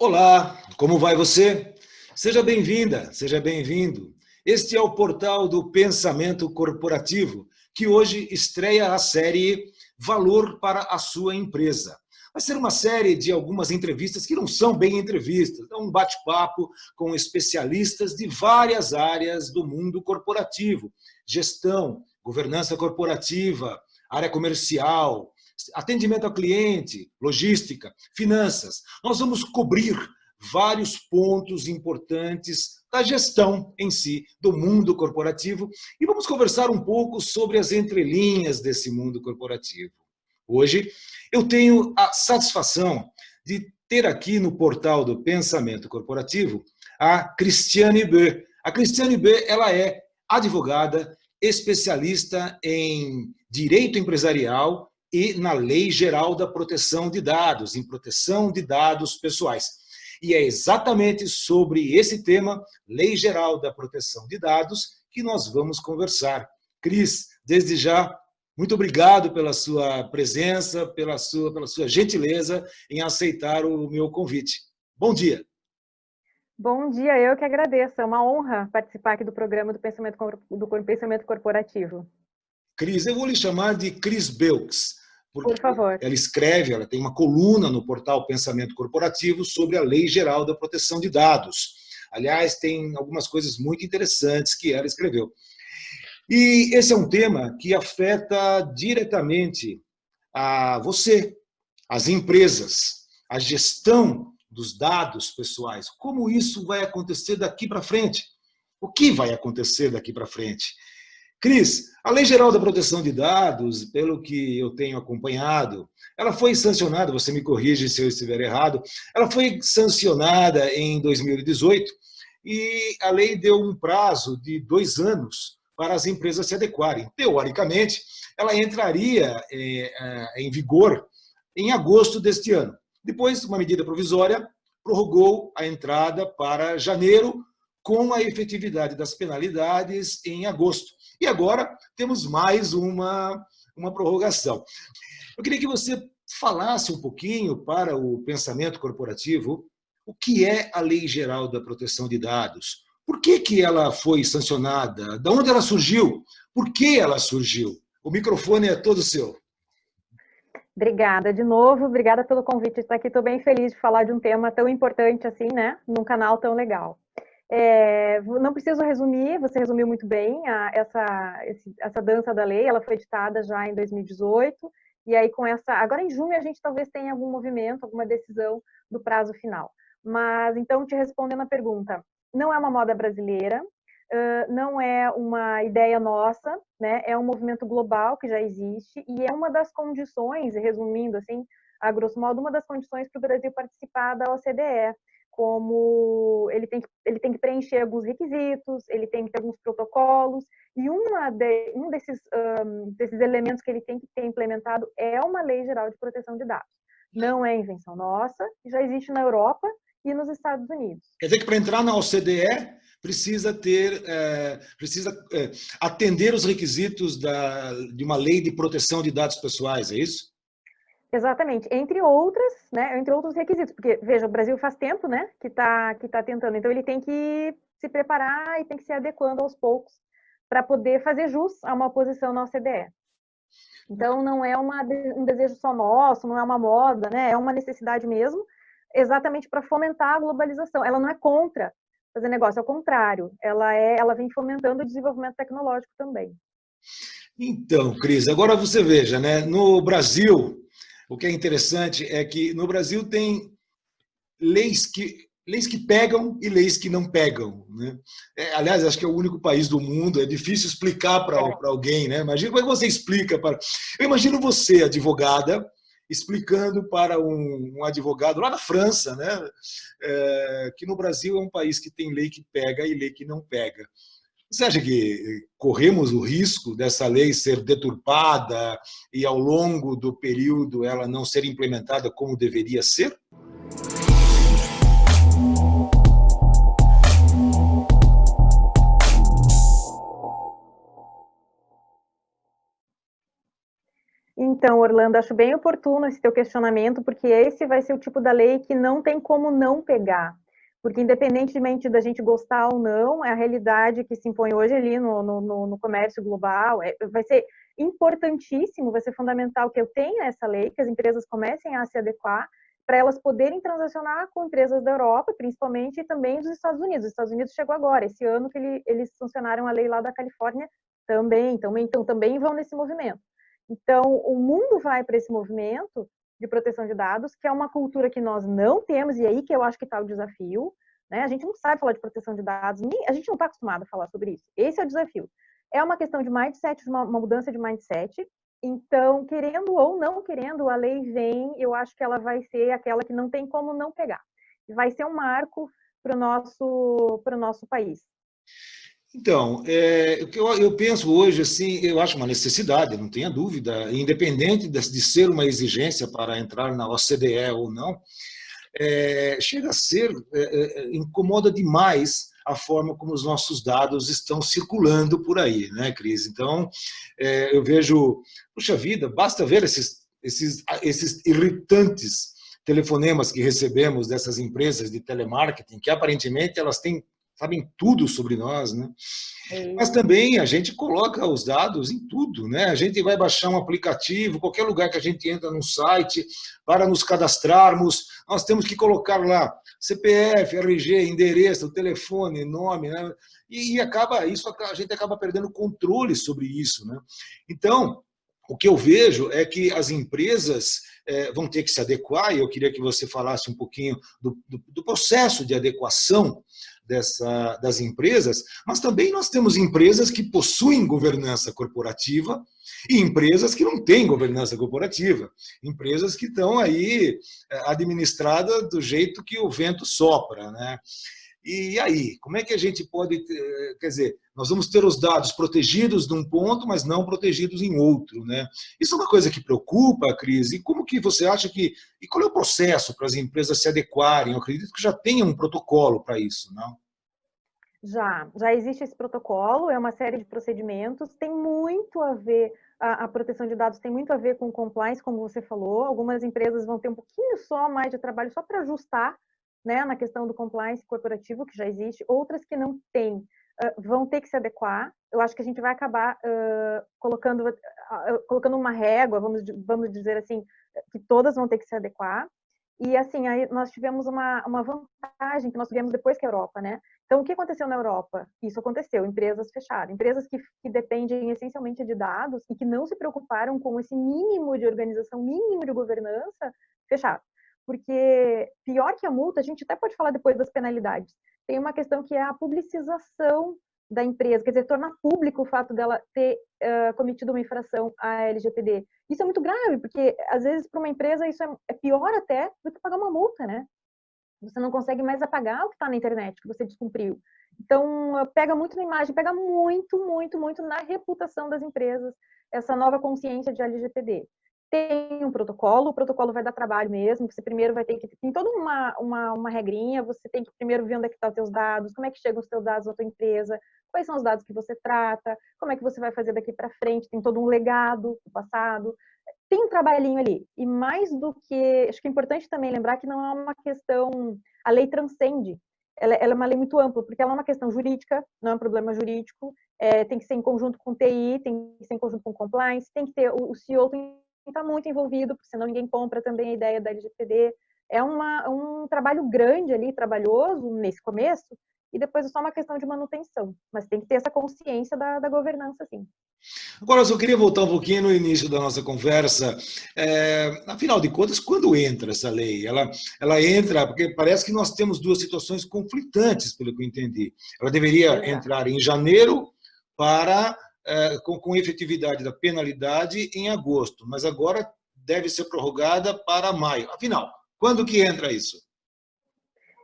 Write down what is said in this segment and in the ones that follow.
Olá, como vai você? Seja bem-vinda, seja bem-vindo. Este é o portal do Pensamento Corporativo, que hoje estreia a série Valor para a Sua Empresa. Vai ser uma série de algumas entrevistas que não são bem entrevistas, é um bate-papo com especialistas de várias áreas do mundo corporativo: gestão, governança corporativa, área comercial, atendimento ao cliente, logística, finanças. Nós vamos cobrir vários pontos importantes da gestão em si, do mundo corporativo, e vamos conversar um pouco sobre as entrelinhas desse mundo corporativo. Hoje, eu tenho a satisfação de ter aqui no portal do Pensamento Corporativo a Cristiane Bö. A Cristiane Bö, ela é advogada, especialista em direito empresarial e na Lei Geral da Proteção de Dados, em proteção de dados pessoais. E é exatamente sobre esse tema, Lei Geral da Proteção de Dados, que nós vamos conversar. Cris, desde já, muito obrigado pela sua presença, pela sua gentileza em aceitar o meu convite. Bom dia. Bom dia, eu que agradeço. É uma honra participar aqui do programa do Pensamento Corporativo. Cris, eu vou lhe chamar de Cris Belks, porque por favor. Ela tem uma coluna no portal Pensamento Corporativo sobre a Lei Geral da Proteção de Dados. Aliás, tem algumas coisas muito interessantes que ela escreveu. E esse é um tema que afeta diretamente a você, as empresas, a gestão dos dados pessoais. Como isso vai acontecer daqui para frente? O que vai acontecer daqui para frente? Cris, a Lei Geral da Proteção de Dados, pelo que eu tenho acompanhado, ela foi sancionada, você me corrige se eu estiver errado, ela foi sancionada em 2018 e a lei deu um prazo de 2 anos para as empresas se adequarem. Teoricamente, ela entraria em vigor em agosto deste ano. Depois, uma medida provisória prorrogou a entrada para janeiro, com a efetividade das penalidades em agosto. E agora temos mais uma prorrogação. Eu queria que você falasse um pouquinho para o pensamento corporativo o que é a Lei Geral da Proteção de Dados. Por que ela foi sancionada? De onde ela surgiu? Por que ela surgiu? O microfone é todo seu. Obrigada de novo, obrigada pelo convite de estar aqui. Estou bem feliz de falar de um tema tão importante assim, né? Num canal tão legal. Não preciso resumir, você resumiu muito bem essa dança da lei, ela foi editada já em 2018, e aí agora em junho a gente talvez tenha algum movimento, alguma decisão do prazo final. Mas então, te respondendo a pergunta, não é uma moda brasileira, não é uma ideia nossa, né? É um movimento global que já existe, e é uma das condições, resumindo assim, a grosso modo, uma das condições para o Brasil participar da OCDE, como ele tem que preencher alguns requisitos, ele tem que ter alguns protocolos, e um desses elementos que ele tem que ter implementado é uma Lei Geral de Proteção de Dados. Não é invenção nossa, já existe na Europa e nos Estados Unidos. Quer dizer que para entrar na OCDE precisa atender os requisitos de uma lei de proteção de dados pessoais, é isso? Exatamente, entre outros requisitos, porque, veja, o Brasil faz tempo, né, que tá tentando, então ele tem que se preparar e tem que se adequando aos poucos para poder fazer jus a uma posição na OCDE. Então, não é um desejo só nosso, não é uma moda, né, é uma necessidade mesmo, exatamente para fomentar a globalização. Ela não é contra fazer negócio, ao contrário, ela vem fomentando o desenvolvimento tecnológico também. Então, Cris, agora você veja, né, no Brasil, o que é interessante é que no Brasil tem leis que pegam e leis que não pegam, né? Aliás, acho que é o único país do mundo, é difícil explicar para alguém, né? Imagina como é que você explica para... Eu imagino você, advogada, explicando para um advogado lá na França, né? Que no Brasil é um país que tem lei que pega e lei que não pega. Você acha que corremos o risco dessa lei ser deturpada e, ao longo do período, ela não ser implementada como deveria ser? Então, Orlando, acho bem oportuno esse teu questionamento, porque esse vai ser o tipo da lei que não tem como não pegar. Porque, independentemente da gente gostar ou não, é a realidade que se impõe hoje ali no comércio global. Vai ser importantíssimo, vai ser fundamental que eu tenha essa lei, que as empresas comecem a se adequar, para elas poderem transacionar com empresas da Europa, principalmente, e também dos Estados Unidos. Os Estados Unidos chegou agora, esse ano que eles sancionaram a lei lá da Califórnia também, então também vão nesse movimento. Então, o mundo vai para esse movimento de proteção de dados, que é uma cultura que nós não temos, e aí que eu acho que está o desafio, né? A gente não sabe falar de proteção de dados, a gente não está acostumado a falar sobre isso. Esse é o desafio. É uma questão de mindset, uma mudança de mindset. Então, querendo ou não querendo, a lei vem, eu acho que ela vai ser aquela que não tem como não pegar. Vai ser um marco para o nosso país. Então, o que eu penso hoje, assim, eu acho uma necessidade, não tenha dúvida, independente de ser uma exigência para entrar na OCDE ou não, chega a ser, incomoda demais a forma como os nossos dados estão circulando por aí, né, Cris? Então, eu vejo, puxa vida, basta ver esses irritantes telefonemas que recebemos dessas empresas de telemarketing, que aparentemente elas sabem tudo sobre nós, né? Mas também a gente coloca os dados em tudo, né? A gente vai baixar um aplicativo, qualquer lugar que a gente entra no site, para nos cadastrarmos, nós temos que colocar lá CPF, RG, endereço, telefone, nome, né? E a gente acaba perdendo controle sobre isso, né? Então, o que eu vejo é que as empresas vão ter que se adequar, e eu queria que você falasse um pouquinho do processo de adequação das empresas, mas também nós temos empresas que possuem governança corporativa e empresas que não têm governança corporativa, empresas que estão aí administradas do jeito que o vento sopra, né? E aí, como é que a gente pode, quer dizer, nós vamos ter os dados protegidos num ponto, mas não protegidos em outro, né? Isso é uma coisa que preocupa, Cris, e como que você acha e qual é o processo para as empresas se adequarem? Eu acredito que já tenha um protocolo para isso, não? Já existe esse protocolo, é uma série de procedimentos, tem muito a ver, a proteção de dados tem muito a ver com compliance, como você falou, algumas empresas vão ter um pouquinho só mais de trabalho só para ajustar, né, na questão do compliance corporativo, que já existe, outras que não têm, vão ter que se adequar. Eu acho que a gente vai acabar colocando uma régua, vamos dizer assim, que todas vão ter que se adequar. E assim, aí nós tivemos uma vantagem que nós tivemos depois que a Europa, né? Então, o que aconteceu na Europa? Isso aconteceu, empresas fecharam, empresas que dependem essencialmente de dados e que não se preocuparam com esse mínimo de organização, mínimo de governança, fecharam. Porque pior que a multa, a gente até pode falar depois das penalidades, tem uma questão que é a publicização da empresa, quer dizer, tornar público o fato dela ter cometido uma infração à LGPD. Isso é muito grave, porque às vezes para uma empresa isso é pior até do que pagar uma multa, né? Você não consegue mais apagar o que está na internet, que você descumpriu. Então, pega muito na imagem, pega muito, muito, muito na reputação das empresas, essa nova consciência de LGPD. Tem um protocolo, o protocolo vai dar trabalho mesmo, você primeiro vai ter que... Tem toda uma regrinha, você tem que primeiro ver onde é que estão os teus dados, como é que chegam os teus dados à tua empresa, quais são os dados que você trata, como é que você vai fazer daqui para frente, tem todo um legado do passado, tem um trabalhinho ali. E mais do que... Acho que é importante também lembrar que não é uma questão... A lei transcende. Ela é uma lei muito ampla, porque ela é uma questão jurídica, não é um problema jurídico, tem que ser em conjunto com TI, tem que ser em conjunto com compliance, tem que ter... O CEO tem que estar muito envolvido, porque senão ninguém compra também a ideia da LGPD. É um trabalho grande ali, trabalhoso nesse começo, e depois é só uma questão de manutenção. Mas tem que ter essa consciência da governança, sim. Agora, eu só queria voltar um pouquinho no início da nossa conversa. Afinal de contas, quando entra essa lei? Ela entra, porque parece que nós temos duas situações conflitantes, pelo que eu entendi. Ela deveria entrar em janeiro com efetividade da penalidade em agosto, mas agora deve ser prorrogada para maio. Afinal, quando que entra isso?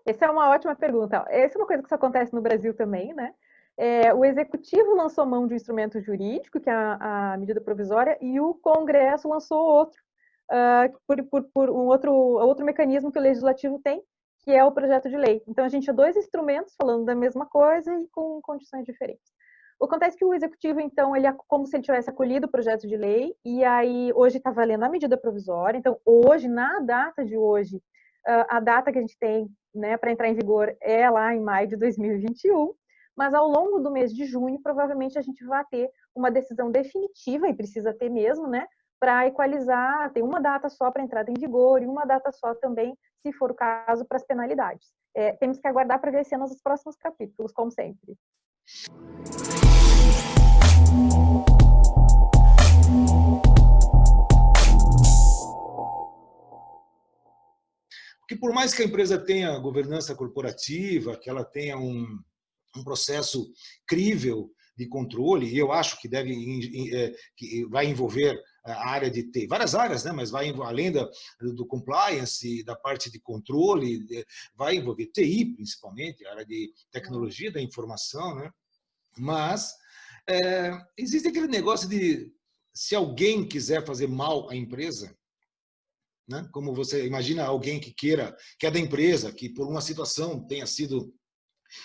Essa é uma ótima pergunta. Essa é uma coisa que isso acontece no Brasil também, né? O Executivo lançou mão de um instrumento jurídico, que é a medida provisória, e o Congresso lançou outro, por um outro mecanismo que o Legislativo tem, que é o projeto de lei. Então, a gente tinha dois instrumentos falando da mesma coisa e com condições diferentes. Acontece que o executivo, então, ele é como se ele tivesse acolhido o projeto de lei, e aí hoje está valendo a medida provisória. Então, hoje, na data de hoje, a data que a gente tem, né, para entrar em vigor é lá em maio de 2021, mas ao longo do mês de junho, provavelmente a gente vai ter uma decisão definitiva, e precisa ter mesmo, né, para equalizar, tem uma data só para entrada em vigor e uma data só também, se for o caso, para as penalidades. Temos que aguardar para ver cenas dos próximos capítulos, como sempre. Porque por mais que a empresa tenha governança corporativa, que ela tenha um processo crível de controle, e eu acho que que vai envolver a área de TI, várias áreas, né? Mas vai além do compliance, da parte de controle, vai envolver TI principalmente, a área de tecnologia da informação, né? Mas existe aquele negócio de se alguém quiser fazer mal à empresa, né? Como você imagina alguém que é da empresa, que por uma situação tenha sido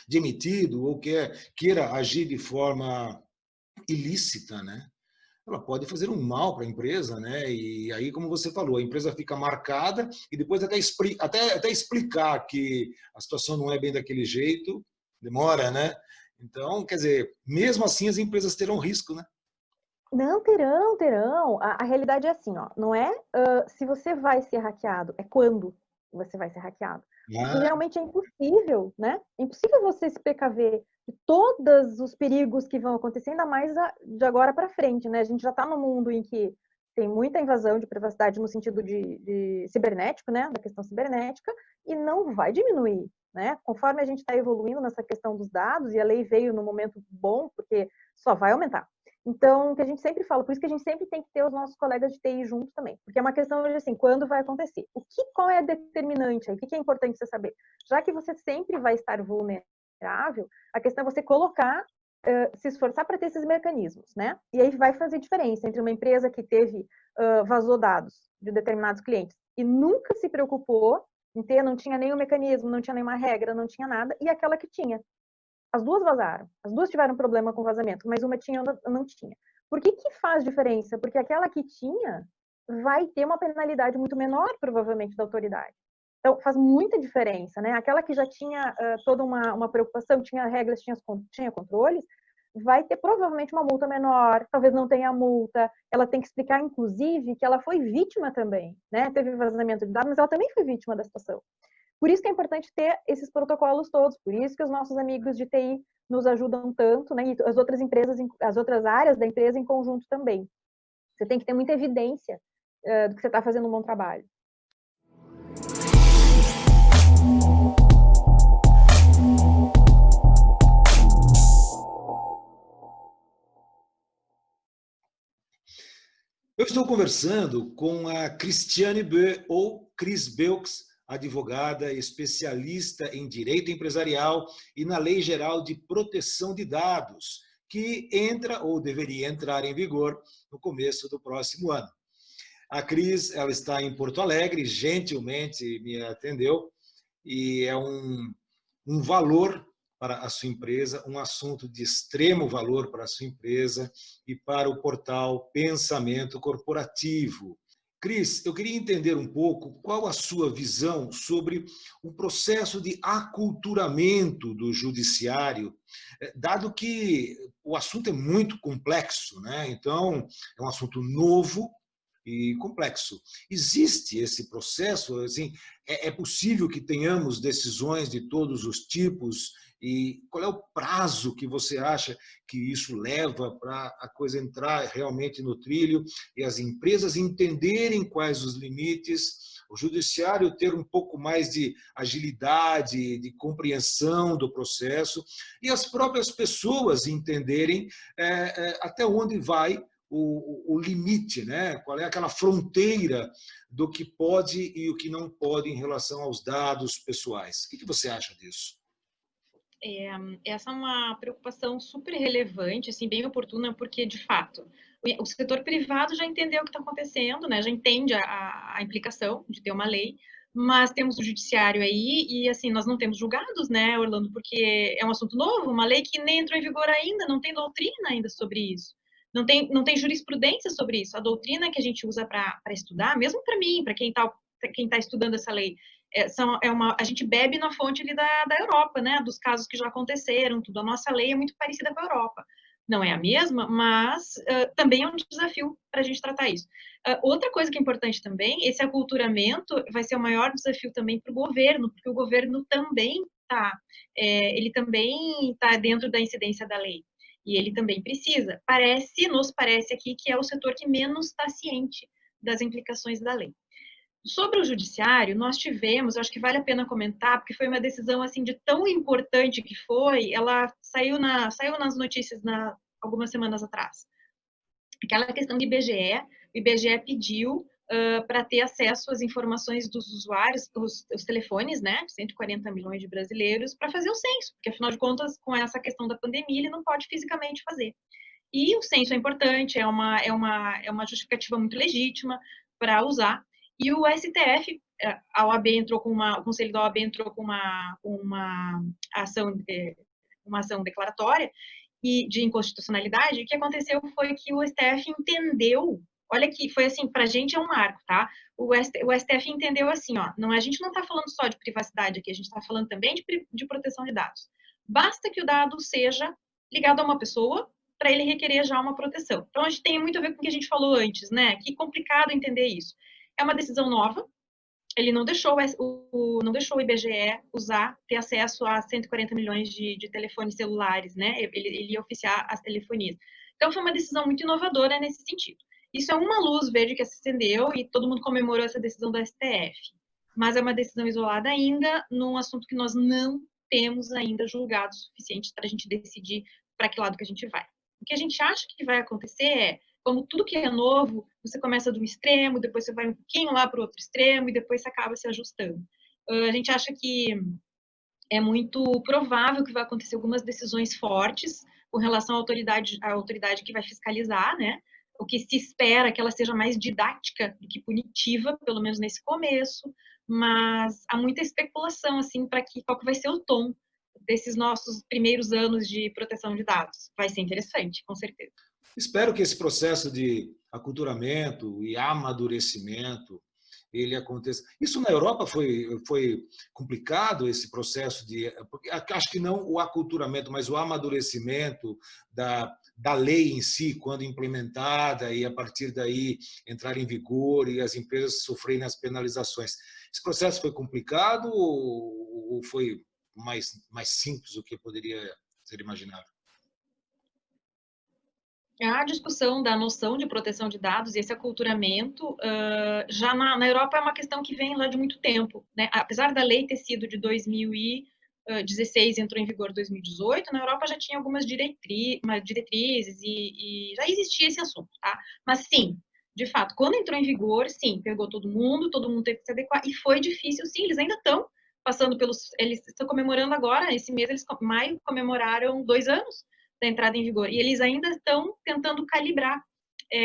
demitido ou queira agir de forma ilícita, né? Ela pode fazer um mal para a empresa, né? E aí, como você falou, a empresa fica marcada e depois até explicar que a situação não é bem daquele jeito, demora, né? Então, quer dizer, mesmo assim as empresas terão risco, né? Não, terão. A realidade é assim, ó, não é se você vai ser hackeado, é quando você vai ser hackeado. Porque Ah, realmente é impossível, né? É impossível você se precaver de todos os perigos que vão acontecer, ainda mais de agora para frente, né? A gente já está num mundo em que tem muita invasão de privacidade no sentido de cibernético, né? Da questão cibernética, e não vai diminuir, né? Conforme a gente está evoluindo nessa questão dos dados, e a lei veio no momento bom, porque só vai aumentar. Então, o que a gente sempre fala, por isso que a gente sempre tem que ter os nossos colegas de TI junto também, porque é uma questão de assim, quando vai acontecer? Qual é a determinante aí? O que é importante você saber? Já que você sempre vai estar vulnerável, a questão é você colocar, se esforçar para ter esses mecanismos, né? E aí vai fazer diferença entre uma empresa que vazou dados de determinados clientes e nunca se preocupou em ter, não tinha nenhum mecanismo, não tinha nenhuma regra, não tinha nada, e aquela que tinha. As duas vazaram. As duas tiveram problema com vazamento, mas uma tinha ou não tinha. Por que faz diferença? Porque aquela que tinha vai ter uma penalidade muito menor, provavelmente, da autoridade. Então, faz muita diferença, né? Aquela que já tinha toda uma preocupação, tinha regras, tinha controles, vai ter provavelmente uma multa menor, talvez não tenha multa, ela tem que explicar, inclusive, que ela foi vítima também, né? Teve vazamento de dados, mas ela também foi vítima da situação. Por isso que é importante ter esses protocolos todos, por isso que os nossos amigos de TI nos ajudam tanto, né? E as outras empresas, as outras áreas da empresa em conjunto também. Você tem que ter muita evidência do que você está fazendo um bom trabalho. eu estou conversando com a Cristiane Beu, ou Cris Beux, advogada especialista em direito empresarial e na Lei Geral de Proteção de Dados, que entra ou deveria entrar em vigor no começo do próximo ano. A Cris, ela está em Porto Alegre, gentilmente me atendeu, e é um valor para a sua empresa, um assunto de extremo valor para a sua empresa e para o portal Pensamento Corporativo. Cris, eu queria entender um pouco qual a sua visão sobre o processo de aculturamento do judiciário, dado que o assunto é muito complexo, né? Então, é um assunto novo e complexo. Existe esse processo, assim, é possível que tenhamos decisões de todos os tipos e qual é o prazo que você acha que isso leva para a coisa entrar realmente no trilho e as empresas entenderem quais os limites, o judiciário ter um pouco mais de agilidade, de compreensão do processo e as próprias pessoas entenderem até onde vai o limite, né? Qual é aquela fronteira do que pode e o que não pode em relação aos dados pessoais. O que você acha disso? Essa é uma preocupação super relevante, assim, bem oportuna, porque, de fato, o setor privado já entendeu o que está acontecendo, né? Já entende a implicação de ter uma lei, mas temos o judiciário aí e, assim, nós não temos julgados, né, Orlando, porque é um assunto novo, uma lei que nem entrou em vigor ainda, não tem doutrina ainda sobre isso. Não tem jurisprudência sobre isso. A doutrina que a gente usa para estudar, mesmo para mim, para quem tá estudando essa lei, a gente bebe na fonte ali da Europa, né, dos casos que já aconteceram, tudo. A nossa lei é muito parecida com a Europa. Não é a mesma, mas também é um desafio para a gente tratar isso. Outra coisa que é importante também, esse aculturamento vai ser o maior desafio também para o governo, porque o governo também ele também está dentro da incidência da lei. E ele também precisa. Nos parece aqui que é o setor que menos está ciente das implicações da lei. Sobre o judiciário, nós tivemos, acho que vale a pena comentar, porque foi uma decisão assim de tão importante que foi, ela saiu nas notícias algumas semanas atrás. Aquela questão do IBGE, o IBGE pediu para ter acesso às informações dos usuários, os telefones, né, 140 milhões de brasileiros, para fazer o censo, porque afinal de contas, com essa questão da pandemia, ele não pode fisicamente fazer. E o censo é importante, é uma justificativa muito legítima para usar. E o STF, a OAB entrou o Conselho da OAB entrou com uma ação declaratória e de inconstitucionalidade. O que aconteceu foi que o STF entendeu, olha que foi assim, para a gente é um marco, tá? O STF entendeu assim, ó, a gente não está falando só de privacidade aqui, a gente está falando também de proteção de dados. Basta que o dado seja ligado a uma pessoa para ele requerer já uma proteção. Então, a gente tem muito a ver com o que a gente falou antes, né? Que complicado entender isso. É uma decisão nova, ele não deixou o IBGE ter acesso a 140 milhões de telefones celulares, né? Ele ia oficiar as telefonias. Então, foi uma decisão muito inovadora nesse sentido. Isso é uma luz verde que se acendeu e todo mundo comemorou essa decisão do STF. Mas é uma decisão isolada ainda, num assunto que nós não temos ainda julgados suficientes para a gente decidir para que lado que a gente vai. O que a gente acha que vai acontecer é, como tudo que é novo, você começa de um extremo, depois você vai um pouquinho lá para o outro extremo e depois você acaba se ajustando. A gente acha que é muito provável que vai acontecer algumas decisões fortes com relação à autoridade que vai fiscalizar, né? O que se espera é que ela seja mais didática do que punitiva, pelo menos nesse começo, mas há muita especulação assim para qual que vai ser o tom desses nossos primeiros anos de proteção de dados. Vai ser interessante, com certeza. Espero que esse processo de aculturamento e amadurecimento ele aconteça. Isso na Europa foi complicado, esse processo de... Porque acho que não o aculturamento, mas o amadurecimento da lei em si, quando implementada e a partir daí entrar em vigor e as empresas sofrerem as penalizações. Esse processo foi complicado ou foi mais simples do que poderia ser imaginado? A discussão da noção de proteção de dados e esse aculturamento, já na Europa é uma questão que vem lá de muito tempo, né? Apesar da lei ter sido de 2016, entrou em vigor em 2018, na Europa já tinha algumas diretrizes e já existia esse assunto, tá? Mas sim, de fato, quando entrou em vigor, sim, pegou todo mundo teve que se adequar, e foi difícil, sim, eles ainda estão passando eles estão comemorando agora, esse mês, maio, comemoraram 2 anos da entrada em vigor. E eles ainda estão tentando calibrar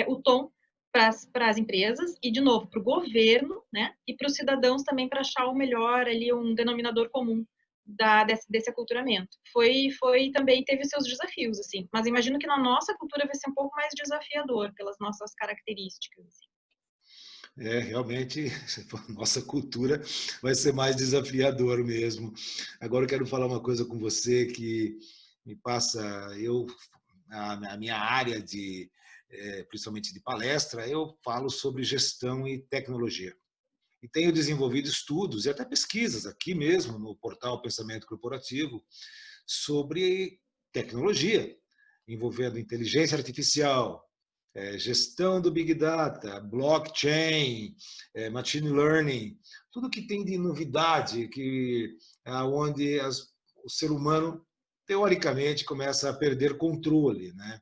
o tom para as empresas e, de novo, para o governo, né? E para os cidadãos também, para achar o melhor ali, um denominador comum desse aculturamento. Também teve seus desafios, assim. Mas imagino que na nossa cultura vai ser um pouco mais desafiador, pelas nossas características, assim. Realmente, nossa cultura vai ser mais desafiador mesmo. Agora eu quero falar uma coisa com você que me passa, a minha área principalmente de palestra, eu falo sobre gestão e tecnologia. E tenho desenvolvido estudos e até pesquisas aqui mesmo no portal Pensamento Corporativo sobre tecnologia, envolvendo inteligência artificial, gestão do Big Data, blockchain, machine learning, tudo que tem de novidade, onde o ser humano, teoricamente, começa a perder controle, né?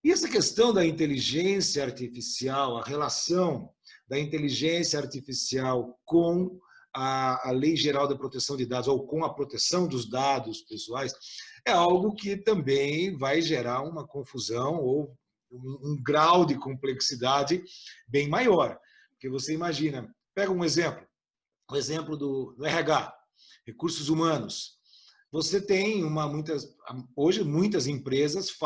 E essa questão da inteligência artificial, a relação da inteligência artificial com a Lei Geral da Proteção de Dados, ou com a proteção dos dados pessoais, é algo que também vai gerar uma confusão ou um grau de complexidade bem maior. Porque você imagina, pega um exemplo, o exemplo do RH, recursos humanos. Você tem hoje muitas empresas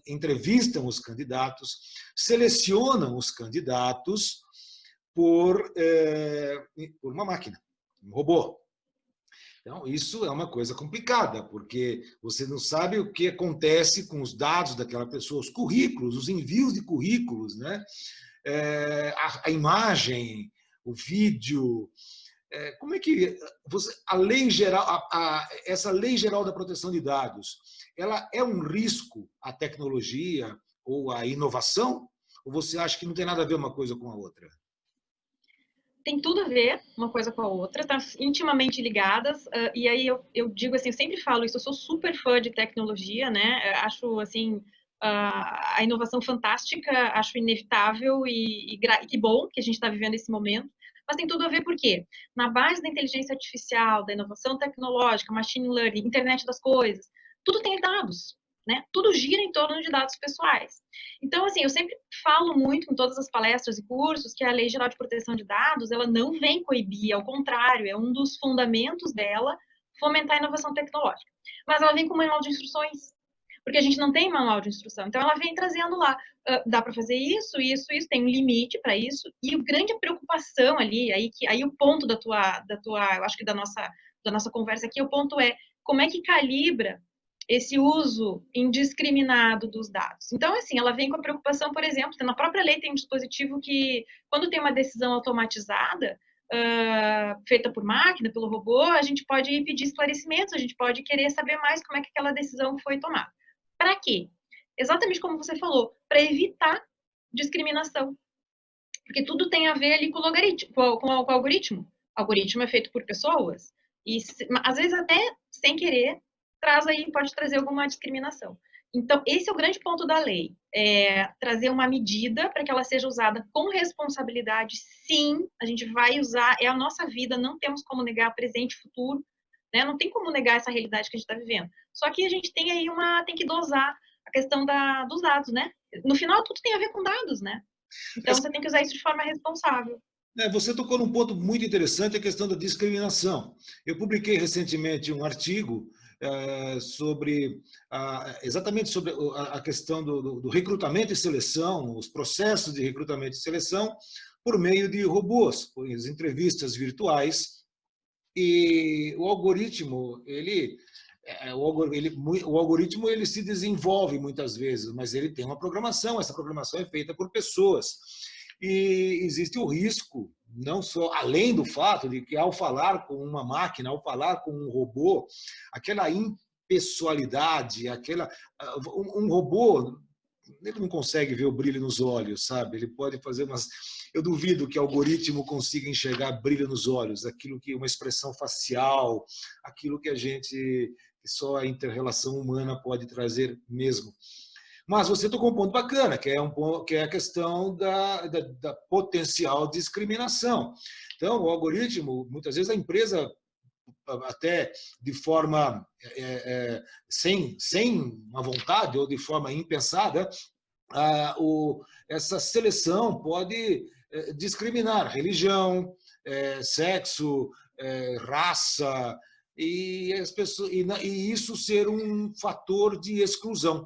entrevistam os candidatos, selecionam os candidatos por uma máquina, um robô. Então, isso é uma coisa complicada, porque você não sabe o que acontece com os dados daquela pessoa, os currículos, os envios de currículos, né? A imagem, o vídeo. Como é que a lei geral, essa lei geral da proteção de dados, ela é um risco à tecnologia ou à inovação? Ou você acha que não tem nada a ver uma coisa com a outra? Tem tudo a ver uma coisa com a outra, tá intimamente ligadas, e aí eu digo assim, eu sempre falo isso, eu sou super fã de tecnologia, né, acho assim, a inovação fantástica, acho inevitável e que bom que a gente está vivendo esse momento, mas tem tudo a ver porque na base da inteligência artificial, da inovação tecnológica, machine learning, internet das coisas, tudo tem dados, né, tudo gira em torno de dados pessoais. Então, assim, eu sempre falo muito em todas as palestras e cursos que a Lei Geral de Proteção de Dados, ela não vem coibir, ao contrário, é um dos fundamentos dela fomentar a inovação tecnológica. Mas ela vem com um manual de instruções, porque a gente não tem manual de instrução. Então, ela vem trazendo lá, dá para fazer isso, tem um limite para isso, e a grande preocupação ali, aí o ponto da tua, eu acho que da nossa conversa aqui, o ponto é como é que calibra esse uso indiscriminado dos dados. Então, assim, ela vem com a preocupação, por exemplo, na própria lei tem um dispositivo que, quando tem uma decisão automatizada, feita por máquina, pelo robô, a gente pode pedir esclarecimentos, a gente pode querer saber mais como é que aquela decisão foi tomada. Para quê? Exatamente como você falou, para evitar discriminação. Porque tudo tem a ver ali com o logaritmo, com o algoritmo. O algoritmo é feito por pessoas, e às vezes até sem querer, pode trazer alguma discriminação. Então, esse é o grande ponto da lei, trazer uma medida para que ela seja usada com responsabilidade. Sim, a gente vai usar, é a nossa vida, não temos como negar presente e futuro, né? Não tem como negar essa realidade que a gente está vivendo. Só que a gente tem aí tem que dosar a questão dos dados, né? No final, tudo tem a ver com dados, né? Então, você tem que usar isso de forma responsável. Você tocou num ponto muito interessante, a questão da discriminação. Eu publiquei recentemente um artigo exatamente sobre a questão do recrutamento e seleção, os processos de recrutamento e seleção por meio de robôs, por entrevistas virtuais. E o algoritmo, o algoritmo ele se desenvolve muitas vezes, mas ele tem uma programação, essa programação é feita por pessoas. E existe o risco, não só além do fato de que ao falar com uma máquina, ao falar com um robô, aquela impessoalidade, um robô, ele não consegue ver o brilho nos olhos, sabe? Ele pode fazer umas... Eu duvido que o algoritmo consiga enxergar brilho nos olhos, aquilo que uma expressão facial, aquilo que só a inter-relação humana pode trazer mesmo. Mas você tocou um ponto bacana, que é a questão da potencial discriminação. Então, o algoritmo, muitas vezes a empresa, até de forma sem uma vontade ou de forma impensada, essa seleção pode discriminar religião, sexo, raça, e isso ser um fator de exclusão.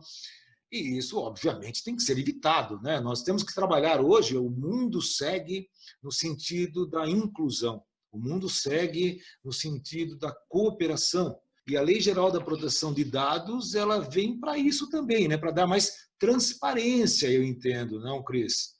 E isso, obviamente, tem que ser evitado, né? Nós temos que trabalhar hoje, o mundo segue no sentido da inclusão, o mundo segue no sentido da cooperação. E a Lei Geral da Proteção de Dados, ela vem para isso também, né? Para dar mais transparência, eu entendo, não, Cris?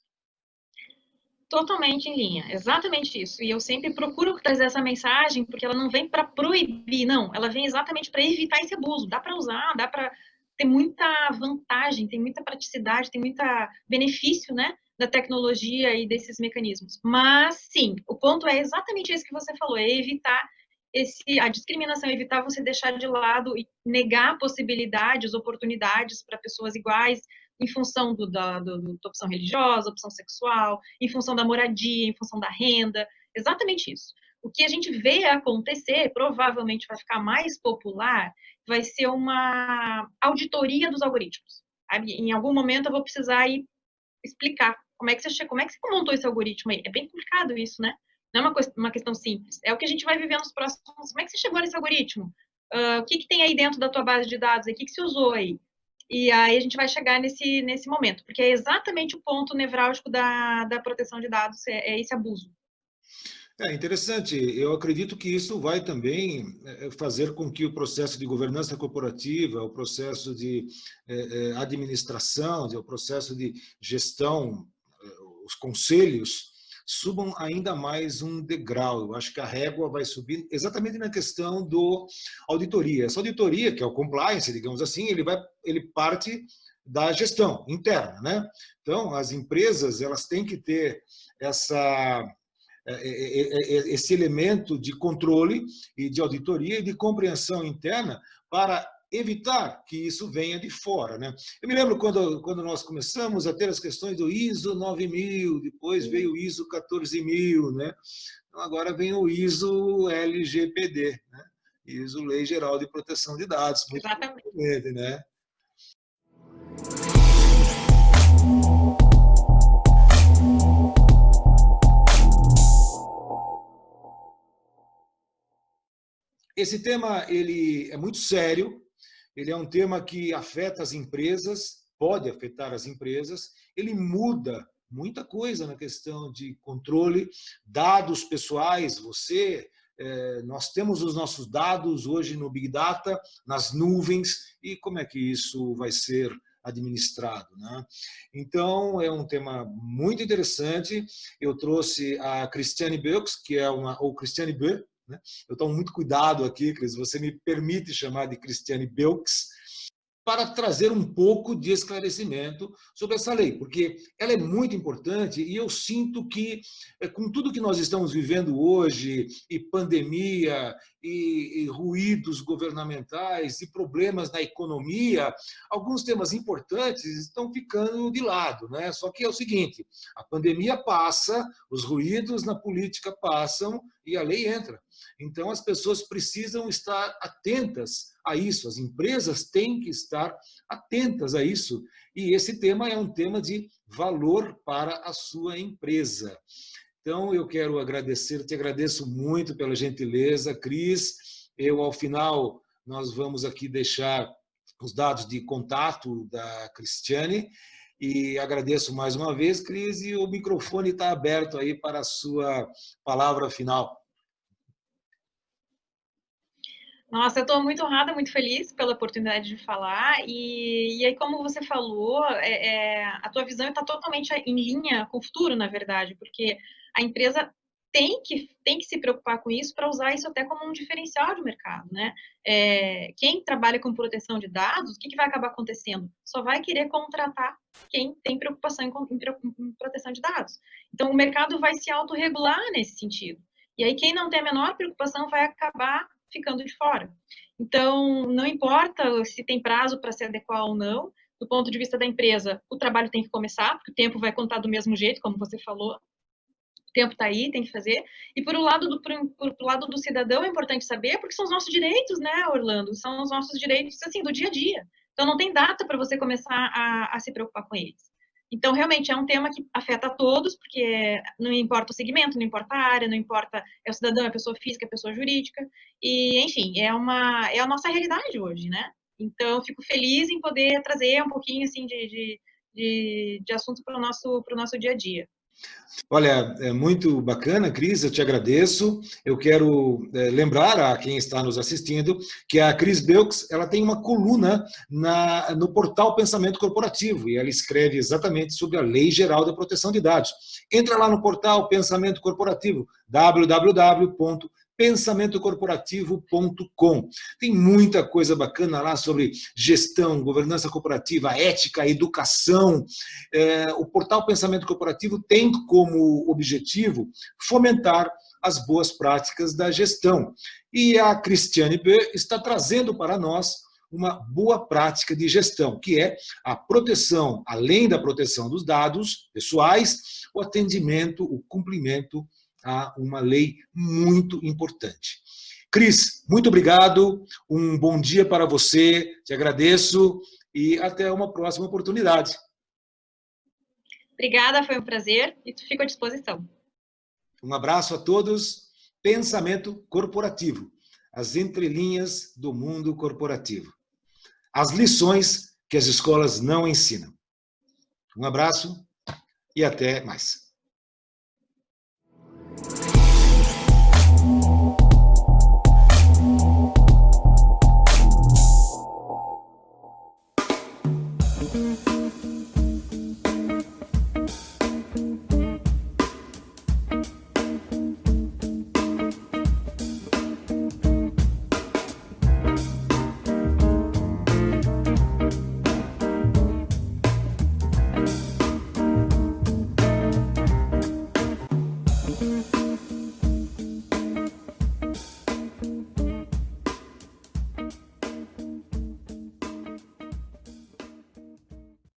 Totalmente em linha, exatamente isso. E eu sempre procuro trazer essa mensagem, porque ela não vem para proibir, não, ela vem exatamente para evitar esse abuso. Dá para usar, dá para ter muita vantagem, tem muita praticidade, tem muito benefício, né, da tecnologia e desses mecanismos. Mas, sim, o ponto é exatamente esse que você falou, é evitar a discriminação, evitar você deixar de lado e negar possibilidades, oportunidades para pessoas iguais, em função da opção religiosa, opção sexual, em função da moradia, em função da renda, exatamente isso. O que a gente vê acontecer, provavelmente vai ficar mais popular, vai ser uma auditoria dos algoritmos. Sabe? Em algum momento eu vou precisar ir explicar como é que você montou esse algoritmo aí. É bem complicado isso, né? Não é uma questão simples. É o que a gente vai viver nos próximos... Como é que você chegou nesse algoritmo? O que tem aí dentro da tua base de dados? O que você usou aí? E aí a gente vai chegar nesse momento, porque é exatamente o ponto nevrálgico da proteção de dados, é esse abuso. É interessante. Eu acredito que isso vai também fazer com que o processo de governança corporativa, o processo de administração, o processo de gestão, os conselhos, subam ainda mais um degrau. Eu acho que a régua vai subir exatamente na questão do auditoria. Essa auditoria, que é o compliance, digamos assim, ele parte da gestão interna, né? Então, as empresas, elas têm que ter esse elemento de controle e de auditoria e de compreensão interna para evitar que isso venha de fora, né? Eu me lembro quando nós começamos a ter as questões do ISO 9000, depois veio o ISO 14000, né? Então agora vem o ISO LGPD, né? ISO Lei Geral de Proteção de Dados. Exatamente. Né? Esse tema ele é muito sério, ele é um tema que afeta as empresas, pode afetar as empresas, ele muda muita coisa na questão de controle, dados pessoais, nós temos os nossos dados hoje no Big Data, nas nuvens, e como é que isso vai ser administrado, né? Então, é um tema muito interessante. Eu trouxe a Christiane Beux, que é ou Christiane Beu, né? Eu tomo muito cuidado aqui, Cris, você me permite chamar de Christiane Beux, para trazer um pouco de esclarecimento sobre essa lei, porque ela é muito importante e eu sinto que, com tudo que nós estamos vivendo hoje, e pandemia, e ruídos governamentais, e problemas na economia, alguns temas importantes estão ficando de lado, né? Só que é o seguinte, a pandemia passa, os ruídos na política passam e a lei entra. Então, as pessoas precisam estar atentas a isso, as empresas têm que estar atentas a isso. E esse tema é um tema de valor para a sua empresa. Então, eu quero agradecer, te agradeço muito pela gentileza, Cris. Ao final, nós vamos aqui deixar os dados de contato da Christiane. E agradeço mais uma vez, Cris, e o microfone está aberto aí para a sua palavra final. Nossa, eu estou muito honrada, muito feliz pela oportunidade de falar, e aí, como você falou, a tua visão está totalmente em linha com o futuro, na verdade, porque a empresa tem que se preocupar com isso para usar isso até como um diferencial de mercado, né? Quem trabalha com proteção de dados, o que vai acabar acontecendo? Só vai querer contratar quem tem preocupação em proteção de dados. Então, o mercado vai se autorregular nesse sentido. E aí, quem não tem a menor preocupação vai acabar ficando de fora. Então, não importa se tem prazo para se adequar ou não, do ponto de vista da empresa, o trabalho tem que começar, porque o tempo vai contar do mesmo jeito, como você falou, o tempo está aí, tem que fazer. E por lado do cidadão é importante saber, porque são os nossos direitos, né, Orlando? São os nossos direitos, assim, do dia a dia. Então, não tem data para você começar a se preocupar com eles. Então, realmente, é um tema que afeta a todos, porque não importa o segmento, não importa a área, não importa é o cidadão, é a pessoa física, é a pessoa jurídica, e, enfim, é a nossa realidade hoje, né? Então, fico feliz em poder trazer um pouquinho, assim, de assunto para o nosso dia a dia. Olha, é muito bacana, Cris, eu te agradeço. Eu quero lembrar a quem está nos assistindo que a Cris Beux, ela tem uma coluna no portal Pensamento Corporativo e ela escreve exatamente sobre a Lei Geral da Proteção de Dados. Entra lá no portal Pensamento Corporativo, www.pensamentocorporativo.com. Tem muita coisa bacana lá sobre gestão, governança corporativa, ética, educação. O portal Pensamento Corporativo tem como objetivo fomentar as boas práticas da gestão. E a Christiane Beu está trazendo para nós uma boa prática de gestão, que é a proteção, além da proteção dos dados pessoais, o atendimento, o cumprimento a uma lei muito importante. Cris, muito obrigado, um bom dia para você, te agradeço e até uma próxima oportunidade. Obrigada, foi um prazer e fico à disposição. Um abraço a todos. Pensamento corporativo. As entrelinhas do mundo corporativo. As lições que as escolas não ensinam. Um abraço e até mais.